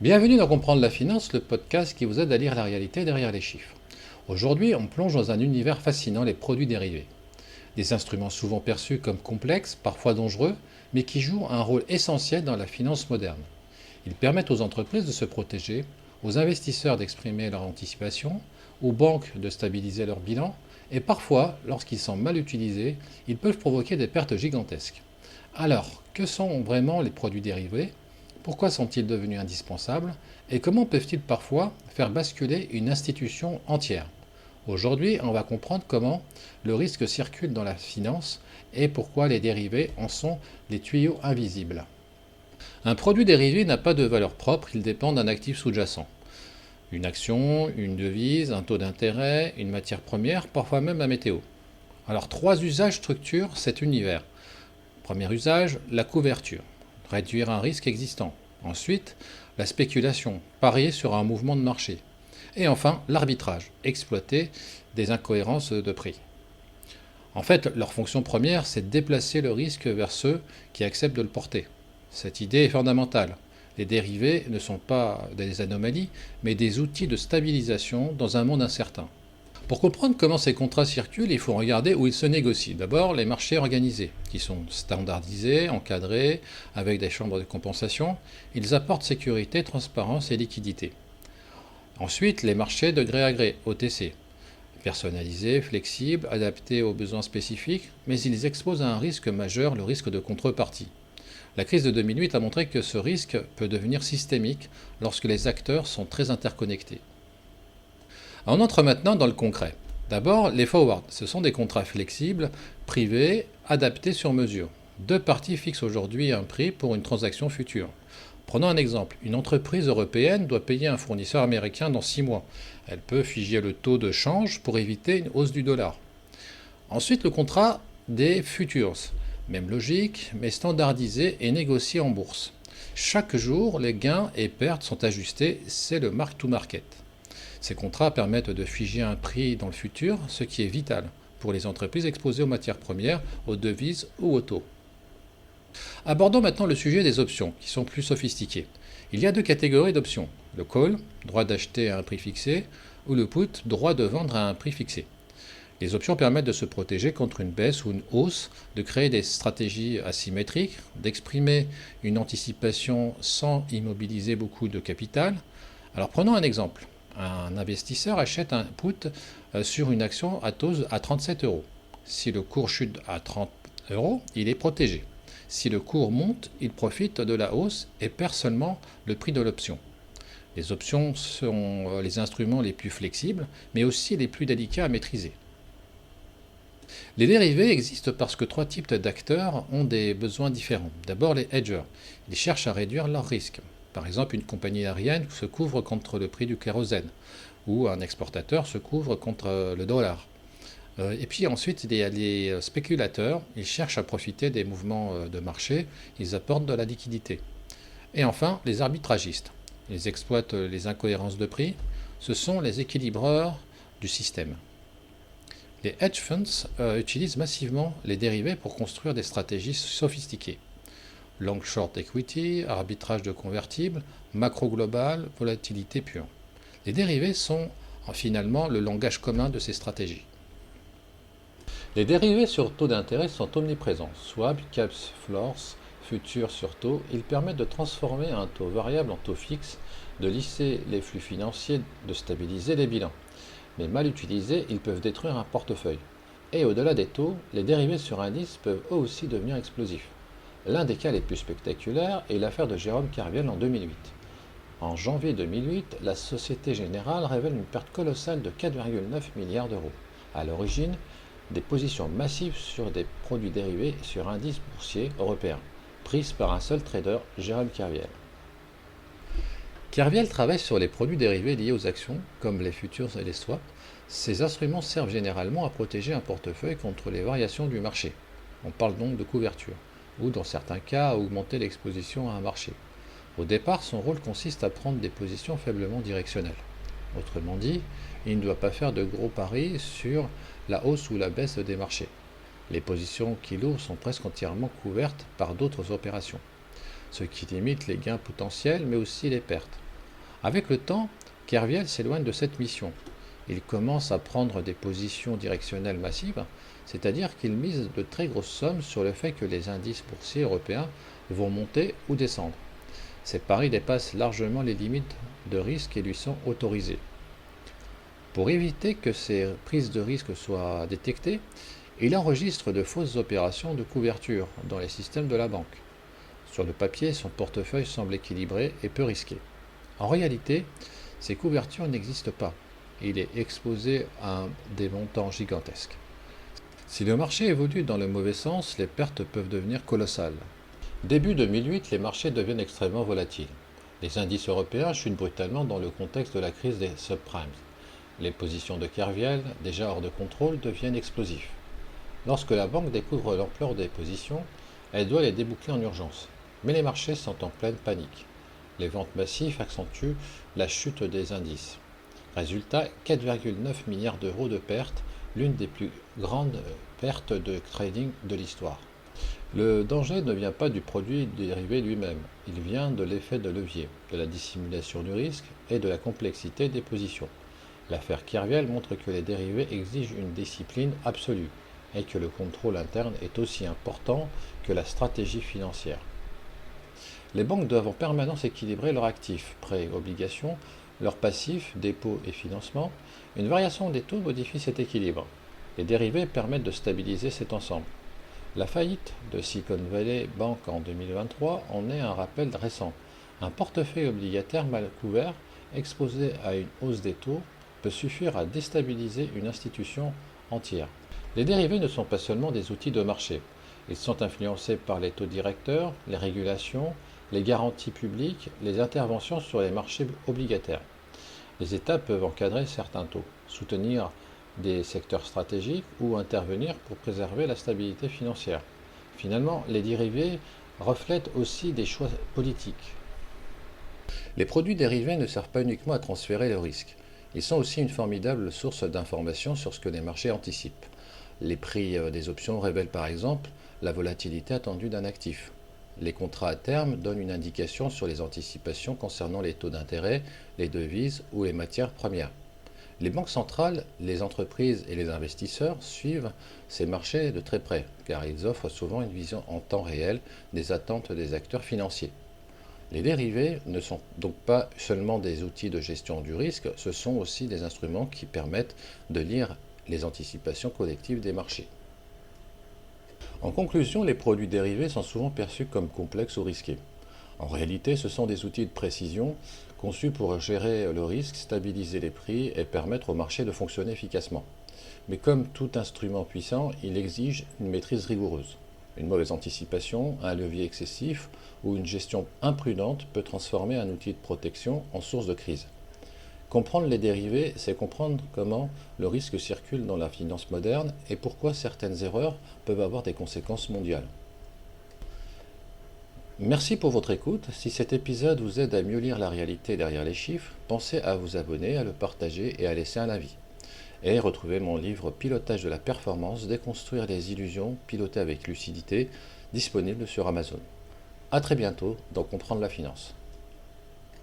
Bienvenue dans Comprendre la finance, le podcast qui vous aide à lire la réalité derrière les chiffres. Aujourd'hui, on plonge dans un univers fascinant, les produits dérivés. Des instruments souvent perçus comme complexes, parfois dangereux, mais qui jouent un rôle essentiel dans la finance moderne. Ils permettent aux entreprises de se protéger, aux investisseurs d'exprimer leur anticipation, aux banques de stabiliser leur bilan, et parfois, lorsqu'ils sont mal utilisés, ils peuvent provoquer des pertes gigantesques. Alors, que sont vraiment les produits dérivés? Pourquoi sont-ils devenus indispensables? Et comment peuvent-ils parfois faire basculer une institution entière? Aujourd'hui, on va comprendre comment le risque circule dans la finance et pourquoi les dérivés en sont les tuyaux invisibles. Un produit dérivé n'a pas de valeur propre, il dépend d'un actif sous-jacent. Une action, une devise, un taux d'intérêt, une matière première, parfois même la météo. Alors trois usages structurent cet univers. Premier usage, la couverture, réduire un risque existant. Ensuite, la spéculation, parier sur un mouvement de marché. Et enfin, l'arbitrage, exploiter des incohérences de prix. En fait, leur fonction première, c'est de déplacer le risque vers ceux qui acceptent de le porter. Cette idée est fondamentale. Les dérivés ne sont pas des anomalies, mais des outils de stabilisation dans un monde incertain. Pour comprendre comment ces contrats circulent, il faut regarder où ils se négocient. D'abord, les marchés organisés, qui sont standardisés, encadrés, avec des chambres de compensation. Ils apportent sécurité, transparence et liquidité. Ensuite, les marchés de gré à gré, OTC, personnalisés, flexibles, adaptés aux besoins spécifiques, mais ils exposent à un risque majeur, le risque de contrepartie. La crise de 2008 a montré que ce risque peut devenir systémique lorsque les acteurs sont très interconnectés. On entre maintenant dans le concret. D'abord, les forwards. Ce sont des contrats flexibles, privés, adaptés sur mesure. Deux parties fixent aujourd'hui un prix pour une transaction future. Prenons un exemple. Une entreprise européenne doit payer un fournisseur américain dans 6 mois. Elle peut figer le taux de change pour éviter une hausse du dollar. Ensuite, le contrat des futures. Même logique, mais standardisé et négocié en bourse. Chaque jour, les gains et pertes sont ajustés. C'est le mark-to-market. Ces contrats permettent de figer un prix dans le futur, ce qui est vital pour les entreprises exposées aux matières premières, aux devises ou aux taux. Abordons maintenant le sujet des options, qui sont plus sophistiquées. Il y a deux catégories d'options. Le call, droit d'acheter à un prix fixé, ou le put, droit de vendre à un prix fixé. Les options permettent de se protéger contre une baisse ou une hausse, de créer des stratégies asymétriques, d'exprimer une anticipation sans immobiliser beaucoup de capital. Alors prenons un exemple. Un investisseur achète un put sur une action à taux à 37 euros. Si le cours chute à 30 euros, il est protégé. Si le cours monte, il profite de la hausse et perd seulement le prix de l'option. Les options sont les instruments les plus flexibles, mais aussi les plus délicats à maîtriser. Les dérivés existent parce que trois types d'acteurs ont des besoins différents. D'abord les hedgers. Ils cherchent à réduire leurs risques. Par exemple, une compagnie aérienne se couvre contre le prix du kérosène, ou un exportateur se couvre contre le dollar. Et puis ensuite, il y a les spéculateurs, ils cherchent à profiter des mouvements de marché, ils apportent de la liquidité. Et enfin, les arbitragistes, ils exploitent les incohérences de prix, ce sont les équilibreurs du système. Les hedge funds utilisent massivement les dérivés pour construire des stratégies sophistiquées. Long short equity, arbitrage de convertibles, macro global, volatilité pure. Les dérivés sont finalement le langage commun de ces stratégies. Les dérivés sur taux d'intérêt sont omniprésents. Swap, caps, floors, futurs sur taux, ils permettent de transformer un taux variable en taux fixe, de lisser les flux financiers, de stabiliser les bilans. Mais mal utilisés, ils peuvent détruire un portefeuille. Et au-delà des taux, les dérivés sur indices peuvent eux aussi devenir explosifs. L'un des cas les plus spectaculaires est l'affaire de Jérôme Kerviel en 2008. En janvier 2008, la Société Générale révèle une perte colossale de 4,9 milliards d'euros. À l'origine, des positions massives sur des produits dérivés sur indices boursiers européens, prises par un seul trader, Jérôme Kerviel. Kerviel travaille sur les produits dérivés liés aux actions, comme les futures et les swaps. Ces instruments servent généralement à protéger un portefeuille contre les variations du marché. On parle donc de couverture, ou dans certains cas à augmenter l'exposition à un marché. Au départ, son rôle consiste à prendre des positions faiblement directionnelles. Autrement dit, il ne doit pas faire de gros paris sur la hausse ou la baisse des marchés. Les positions qu'il ouvre sont presque entièrement couvertes par d'autres opérations, ce qui limite les gains potentiels mais aussi les pertes. Avec le temps, Kerviel s'éloigne de cette mission. Il commence à prendre des positions directionnelles massives, c'est-à-dire qu'il mise de très grosses sommes sur le fait que les indices boursiers européens vont monter ou descendre. Ces paris dépassent largement les limites de risque qui lui sont autorisées. Pour éviter que ces prises de risque soient détectées, il enregistre de fausses opérations de couverture dans les systèmes de la banque. Sur le papier, son portefeuille semble équilibré et peu risqué. En réalité, ces couvertures n'existent pas. Il est exposé à des montants gigantesques. Si le marché évolue dans le mauvais sens, les pertes peuvent devenir colossales. Début 2008, les marchés deviennent extrêmement volatiles. Les indices européens chutent brutalement dans le contexte de la crise des subprimes. Les positions de Kerviel, déjà hors de contrôle, deviennent explosives. Lorsque la banque découvre l'ampleur des positions, elle doit les déboucler en urgence. Mais les marchés sont en pleine panique. Les ventes massives accentuent la chute des indices. Résultat, 4,9 milliards d'euros de pertes, l'une des plus grandes pertes de trading de l'histoire. Le danger ne vient pas du produit dérivé lui-même, il vient de l'effet de levier, de la dissimulation du risque et de la complexité des positions. L'affaire Kerviel montre que les dérivés exigent une discipline absolue et que le contrôle interne est aussi important que la stratégie financière. Les banques doivent en permanence équilibrer leurs actifs, prêts, obligations, leurs passifs, dépôts et financements. Une variation des taux modifie cet équilibre. Les dérivés permettent de stabiliser cet ensemble. La faillite de Silicon Valley Bank en 2023 en est un rappel récent. Un portefeuille obligataire mal couvert, exposé à une hausse des taux, peut suffire à déstabiliser une institution entière. Les dérivés ne sont pas seulement des outils de marché. Ils sont influencés par les taux directeurs, les régulations, les garanties publiques, les interventions sur les marchés obligataires. Les États peuvent encadrer certains taux, soutenir des secteurs stratégiques ou intervenir pour préserver la stabilité financière. Finalement, les dérivés reflètent aussi des choix politiques. Les produits dérivés ne servent pas uniquement à transférer le risque. Ils sont aussi une formidable source d'informations sur ce que les marchés anticipent. Les prix des options révèlent par exemple la volatilité attendue d'un actif. Les contrats à terme donnent une indication sur les anticipations concernant les taux d'intérêt, les devises ou les matières premières. Les banques centrales, les entreprises et les investisseurs suivent ces marchés de très près, car ils offrent souvent une vision en temps réel des attentes des acteurs financiers. Les dérivés ne sont donc pas seulement des outils de gestion du risque, ce sont aussi des instruments qui permettent de lire les anticipations collectives des marchés. En conclusion, les produits dérivés sont souvent perçus comme complexes ou risqués. En réalité, ce sont des outils de précision conçus pour gérer le risque, stabiliser les prix et permettre au marché de fonctionner efficacement. Mais comme tout instrument puissant, il exige une maîtrise rigoureuse. Une mauvaise anticipation, un levier excessif ou une gestion imprudente peut transformer un outil de protection en source de crise. Comprendre les dérivés, c'est comprendre comment le risque circule dans la finance moderne et pourquoi certaines erreurs peuvent avoir des conséquences mondiales. Merci pour votre écoute. Si cet épisode vous aide à mieux lire la réalité derrière les chiffres, pensez à vous abonner, à le partager et à laisser un avis. Et retrouvez mon livre Pilotage de la performance, déconstruire les illusions, piloter avec lucidité, disponible sur Amazon. A très bientôt dans Comprendre la finance.